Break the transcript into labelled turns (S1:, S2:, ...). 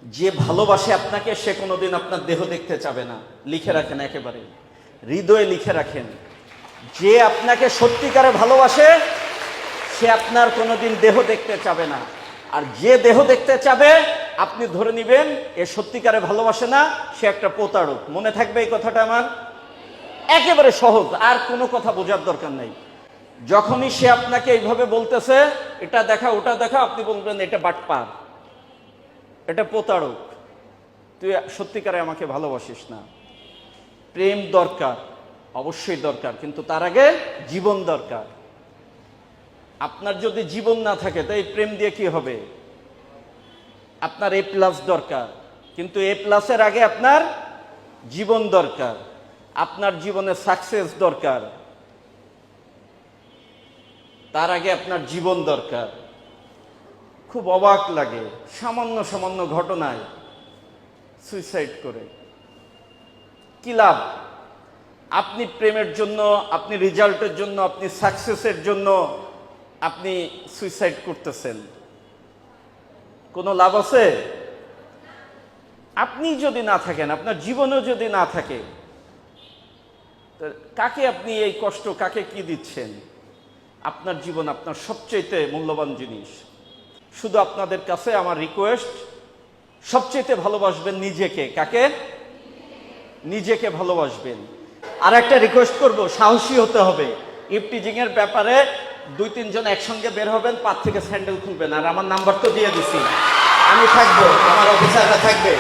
S1: যে ভালোবাসে আপনাকে সে কোনোদিন আপনার দেহ দেখতে চাবে না। লিখে রাখেন, একেবারে হৃদয়ে লিখে রাখেন। যে আপনাকে সত্যিকারে ভালোবাসে সে আপনার কোনোদিন দেহ দেখতে চাবে না। আর যে দেহ দেখতে চাবে আপনি ধরে নেবেন এ সত্যিকারে ভালোবাসে না, সে একটা প্রতারক। মনে থাকবে এই কথাটা আমার? একেবারে সহজ, আর কোনো কথা বোঝার দরকার নেই। যখনই সে আপনাকে এইভাবে বলতেছে এটা দেখা ওটা দেখা, আপনি বলবেন এটা বাটপার, এটা প্রতারক, তুই সত্যিকারে আমাকে ভালোবাসিস না। প্রেম দরকার, অবশ্যই দরকার, কিন্তু তার আগে জীবন দরকার। আপনার যদি জীবন না থাকে তাই প্রেম দিয়ে কি হবে? আপনার A+ দরকার, কিন্তু A+-এর আগে আপনার জীবন দরকার। আপনার জীবনে সাকসেস দরকার, তার আগে আপনার জীবন দরকার। খুব অবাক লাগে সামান্য সামান্য ঘটনায় সুইসাইড করে কি লাভ? আপনি প্রেমের জন্য, আপনি রেজাল্টের জন্য, আপনি সাকসেসের জন্য আপনি সুইসাইড করতেছেন, কোনো লাভ আছে? আপনি যদি না থাকেন, আপনার জীবনও যদি না থাকে, কাকে আপনি এই কষ্ট, কাকে কি দিচ্ছেন? আপনার জীবন আপনার সবচেয়ে মূল্যবান জিনিস। শুধু আপনাদের কাছে আমার রিকোয়েস্ট, সবচেয়ে ভালোবাসবেন নিজেকে। কাকে? নিজেকে ভালোবাসবেন। আর একটা রিকোয়েস্ট করব, সাহসী হতে হবে। ইফটিজিং এর ব্যাপারে 2-3 জন একসঙ্গে বের হবেন, পাত থেকে স্যান্ডেল খুলবেন। আর আমার নাম্বার তো দিয়ে দিছি, আমি থাকবো, আমার অফিসাররা থাকবে।